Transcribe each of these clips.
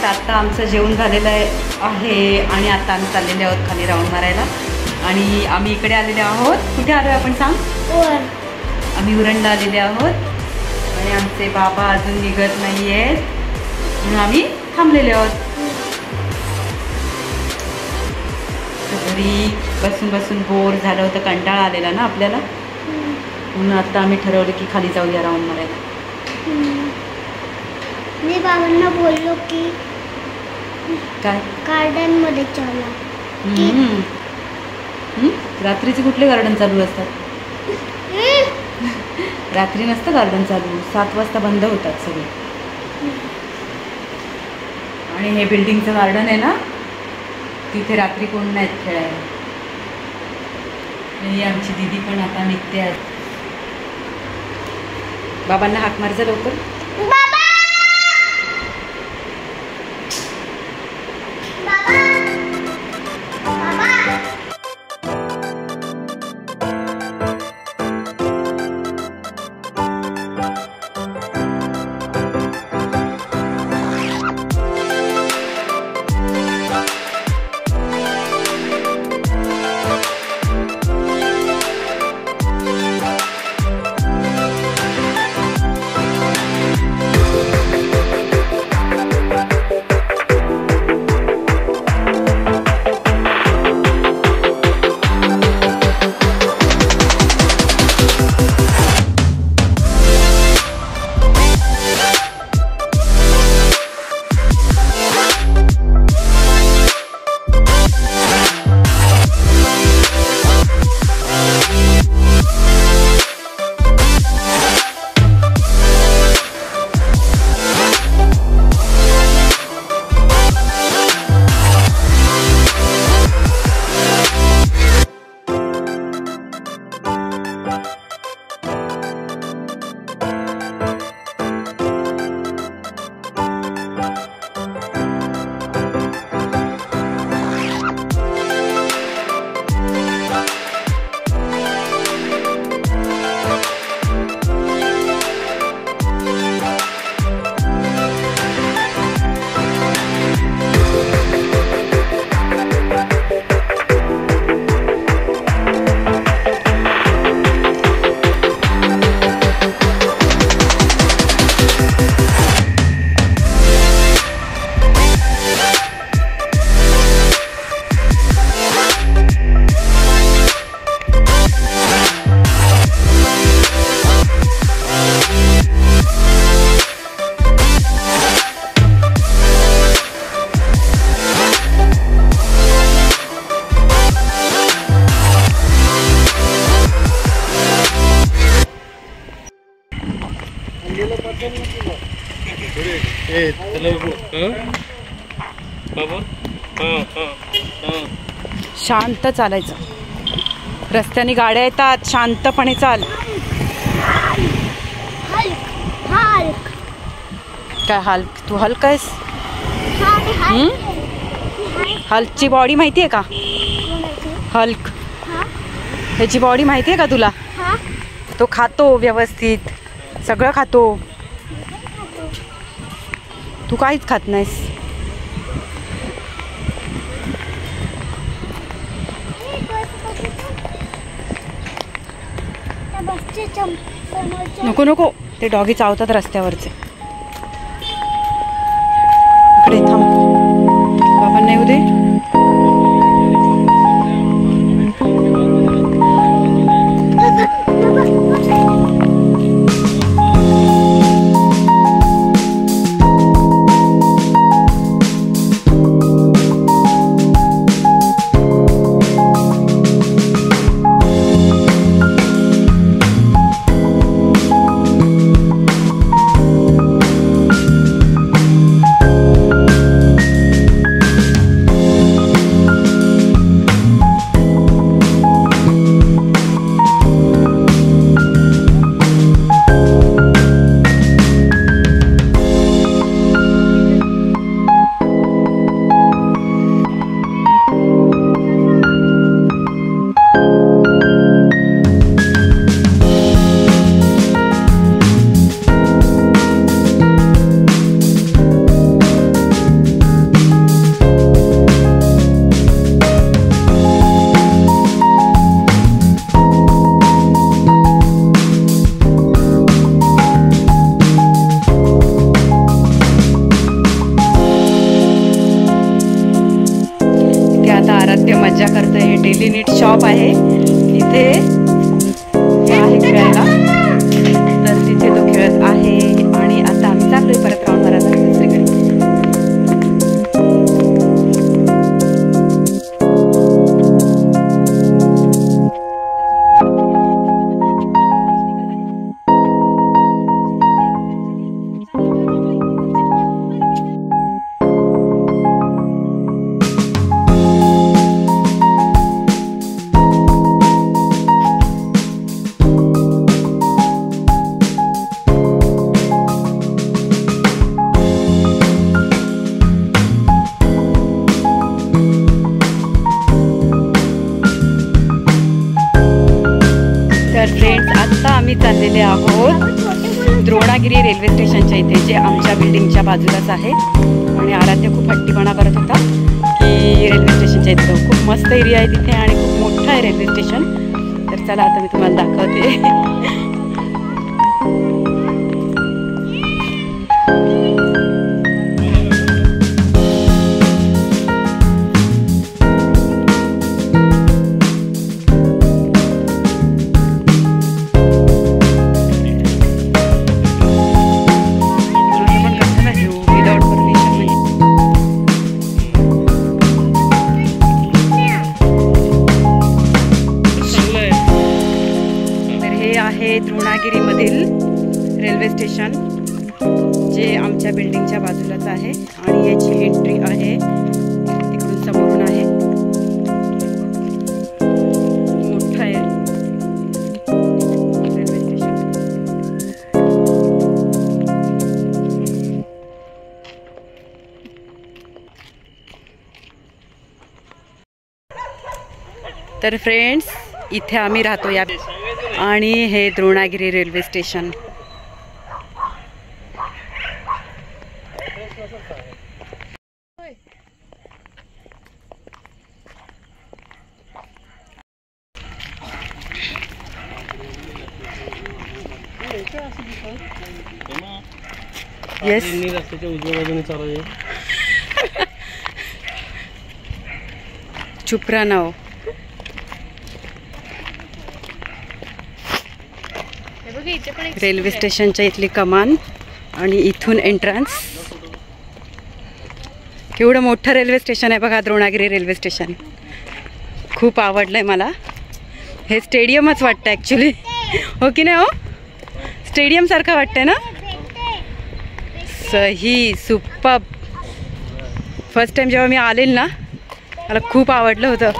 आता आमचं जेवण झालेलं आहे आणि आता आम्ही चाललेले आहोत खाली राऊंड मारायला. आणि आम्ही इकडे आलेले आहोत. कुठे आलो आहे आपण सांग? आम्ही उरणला आलेले आहोत आणि आमचे बाबा अजून निघत नाही आहेत म्हणून आम्ही थांबलेले आहोत. घरी बसून बसून बोर झालं होतं, कंटाळा आलेला ना आपल्याला, म्हणून आता आम्ही ठरवलं की खाली जाऊया राऊंड मारायला. मी बाबांना बोललो की काय गार्डन मध्ये चला. रात्रीचे कुठले गार्डन चालू असतात? रात्री नसतं गार्डन चालू, 7 वाजता बंद होतात सगळे. आणि हे बिल्डिंगचं गार्डन आहे ना, तिथे रात्री कोण नाहीत खेळायला. आणि आमची दीदी पण आता निघते आहे. बाबांना हाक मार जा लवकर. शांत चालायचं. रस्त्याने गाड्या येतात, शांतपणे चाल. काय हल्क? तू हल्क आहेस? हल्कची बॉडी माहिती आहे का? हल्क ह्याची बॉडी माहिती आहे का तुला? तो खातो व्यवस्थित, सगळं खातो. तू काहीच खात नाहीस. नको नको, ते डॉगी चावतात रस्त्यावरचे. इकडे थांब, बाबांना येऊ दे. मजा करतोय. हे डेली नीड शॉप आहे. इथे हे आहे खेळायला, तर तिथे तो खेळत आहे. आणि आता आम्ही चाललोय परत राऊंड मारायला दुसरीकडे. फ्रेंड्स, आत्ता आम्ही चाललेले आहोत द्रोणागिरी रेल्वे स्टेशनच्या इथे, जे आमच्या बिल्डिंगच्या बाजूलाच आहे. आणि आराध्य खूप हट्टीपणा करत होता की रेल्वे स्टेशनच्या इथं खूप मस्त एरिया आहे तिथे आणि खूप मोठं आहे रेल्वे स्टेशन. तर चला आता मी तुम्हाला दाखवते. द्रोणागिरीमधील रेल्वे स्टेशन, जे आमच्या बिल्डिंगच्या बाजूलाच आहे. आणि याची एंट्री आहे तिकडून समोरून आहे. मोठं आहे रेल्वे स्टेशन. तर फ्रेंड्स, इथे आम्ही राहतो या, आणि हे द्रोणागिरी रेल्वे स्टेशन. येस, रस्त्याच्या उजव्या बाजूने चालू. चुप रहा ना हो. रेल्वे स्टेशनच्या इथली कमान आणि इथून एंट्रन्स. केवढं मोठं रेल्वे स्टेशन आहे बघा, द्रोणागिरी रेल्वे स्टेशन. खूप आवडलंय मला. हे स्टेडियमच वाटतं ॲक्च्युली, हो की नाही हो? स्टेडियम सारखं वाटतंय ना. सही, सुपर्ब. फर्स्ट टाइम जेव्हा मी आलेल ना, मला खूप आवडलं होतं.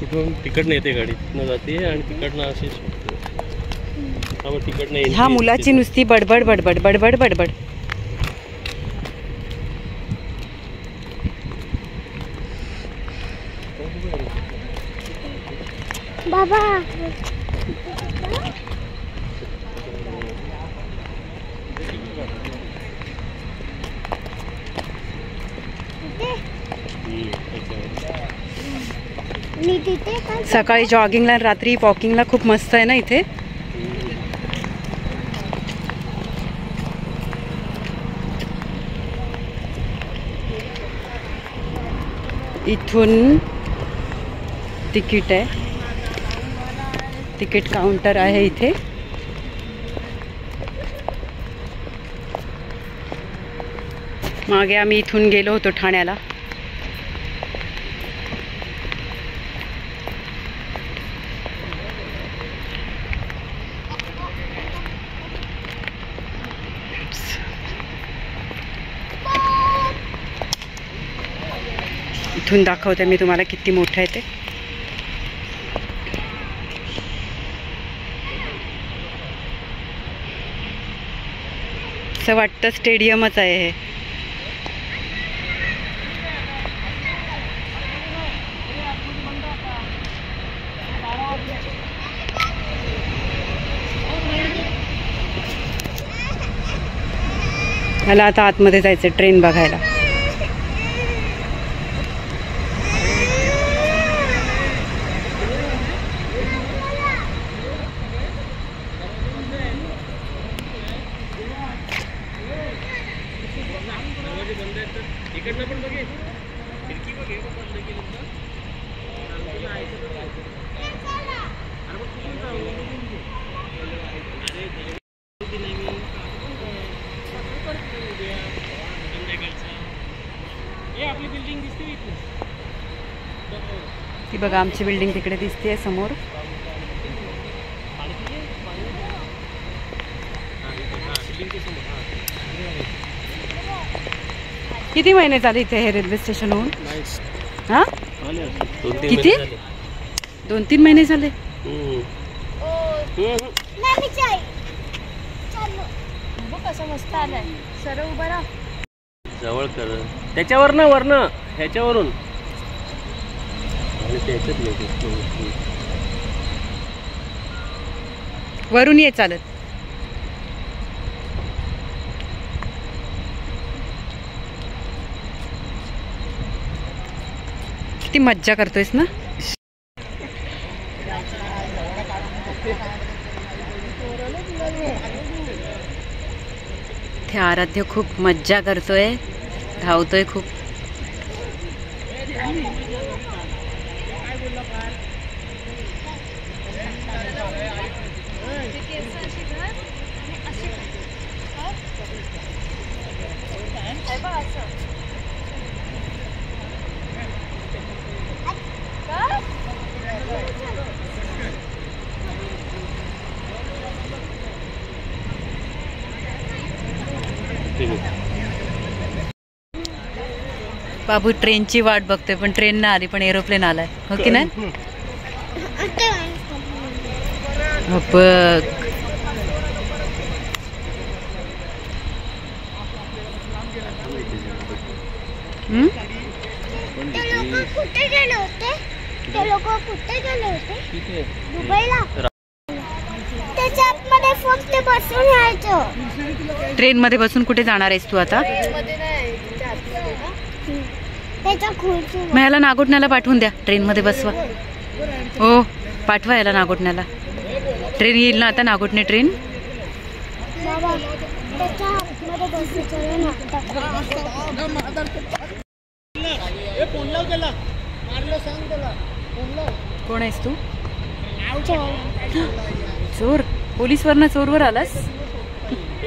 तिथून तिकडनं येते गाडी, तिथनं जाते आणि तिकडनं अशी तिकडनं. ह्या मुलाची नुसती बडबड बडबड बडबड बडबड. बाबा सकाळी जॉगिंगला, रात्री वॉकिंगला खूप मस्त आहे ना इथे. इथून तिकीट आहे, तिकीट काउंटर आहे इथे. मागे आम्ही इथून गेलो होतो ठाण्याला. इथून दाखवते मी तुम्हाला किती मोठं आहे ते. असं वाटतं स्टेडियमच आहे हे. मला आता आतमध्ये जायचं ट्रेन बघायला. इकडनं पण बघे खिडकी बघे बंद केली तर आपली बिल्डिंग दिसते इथे. ती बघा आमची बिल्डिंग तिकडे दिसते समोर. किती महिने झाले इथे हे रेल्वे स्टेशन होऊन? हा किती? 2-3 महिने झाले. कसं मस्त आलंय. सरळ उभं राहा. जवळ कर त्याच्यावर ना वरन ह्याच्यावरून वरून ये चालत. किती मज्जा करतोयस ना. ते आराध्य खूप मज्जा करतोय, धावतोय खूप. बाबू ट्रेनची वाट बघतोय, पण ट्रेन नाही आली, पण एरोप्लेन आलाय. हो की नाही? बघ कुठे गेले होते ते लोक? कुठे गेले होते? दुबईला. त्याच्या आतमध्ये फक्त बसून यायचं. ट्रेन मध्ये बसून कुठे जाणार आहेस तू आता? त्याच्या खुर्ची. मग ह्याला नागोठण्याला पाठवून द्या, ट्रेन मध्ये बसवा. हो पाठवा याला नागोठण्याला. ट्रेन येईल ना आता, नागोठणे ट्रेन. बाबा त्याच्या आतमध्ये बसायचं ना. कोण आहेस तू? चोर? पोलीस वरनं चोरवर आलास?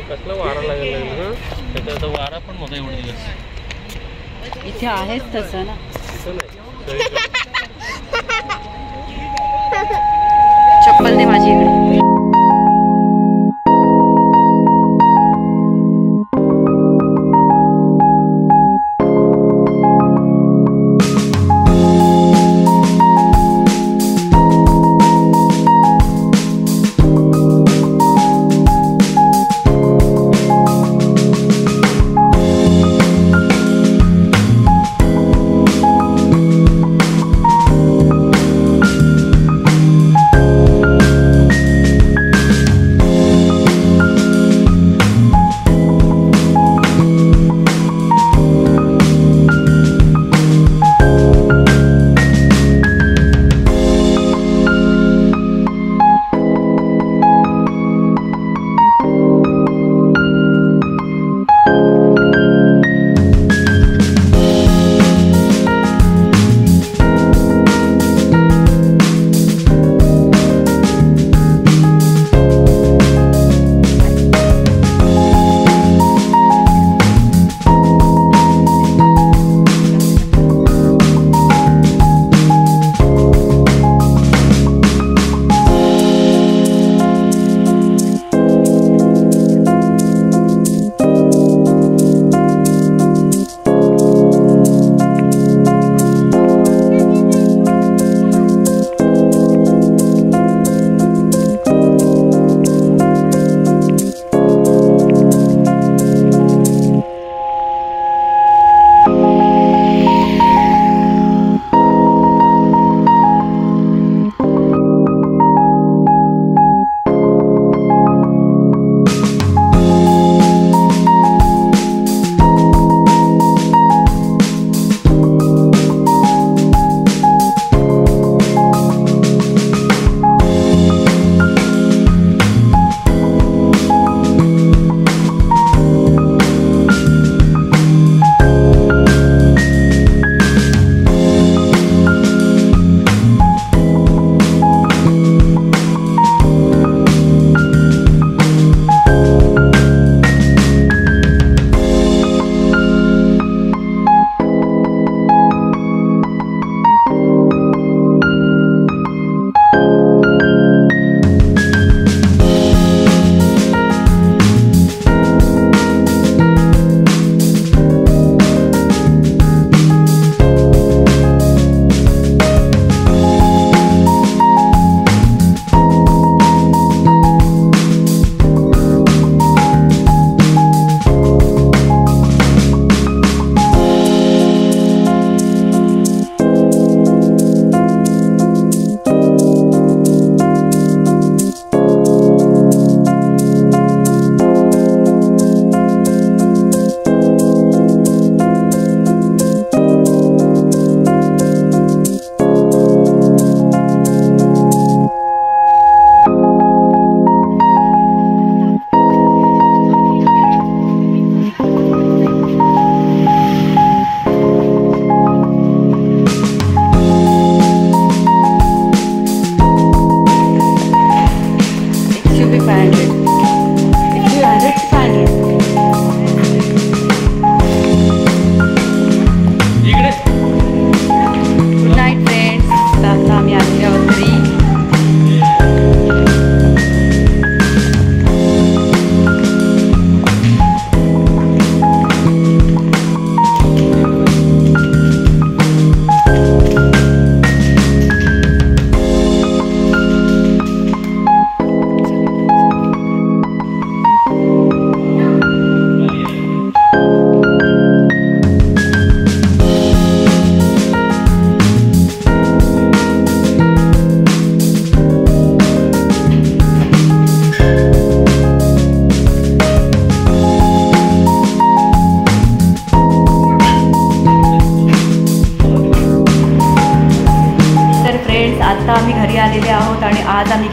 कसला वारा लागला ना, त्याचा वारा पण होता एवढे दिवस. इथे आहेच तसं ना. चप्पल दे माझी इकडे.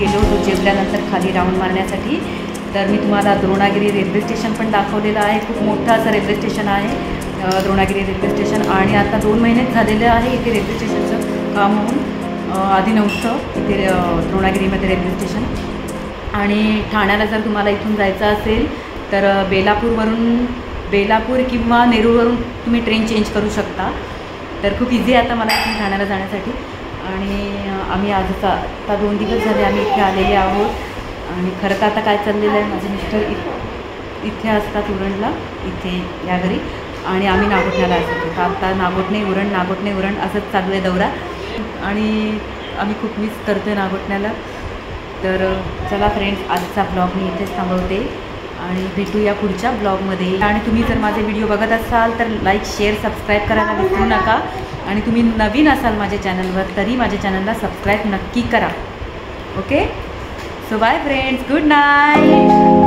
गेलो होतो जेवल्यानंतर खाली राऊंड मारण्यासाठी. तर मी तुम्हाला द्रोणागिरी रेल्वे स्टेशन पण दाखवलेलं आहे. खूप मोठं असं रेल्वे स्टेशन आहे द्रोणागिरी रेल्वे स्टेशन. आणि आता 2 महिनेच झालेले आहे इथे रेल्वे स्टेशनचं काम होऊन. आधी नव्हतं इथे द्रोणागिरीमध्ये रेल्वे स्टेशन. आणि ठाण्याला जर तुम्हाला इथून जायचं असेल तर बेलापूर किंवा नेरूळवरून तुम्ही ट्रेन चेंज करू शकता. तर खूप इझी आहे आता मला इथून ठाण्याला जाण्यासाठी. आणि आम्ही आजच आता 2 दिवस झाले आम्ही इथे आलेले आहोत. आणि खरं तर आता काय चाललेलं आहे, माझे मिस्टर इथे असतात उरणला, इथे या घरी. आणि आम्ही नागोठण्याला असतो. तर आता नागोठणे उरण असंच चालू आहे दौरा. आणि आम्ही खूप मिस करतो आहे नागोठण्याला. तर चला फ्रेंड्स, आजचा ब्लॉग मी इथेच थांबवते आणि भेटूया पुढच्या ब्लॉगमध्ये. आणि तुम्ही जर माझे व्हिडिओ बघत असाल तर लाईक, शेअर, सबस्क्राईब करायला विसरू नका. आणि तुम्ही नवीन असाल माझ्या चॅनलवर तरी माझ्या चॅनलला सबस्क्राईब नक्की करा. Okay, so bye friends, good night.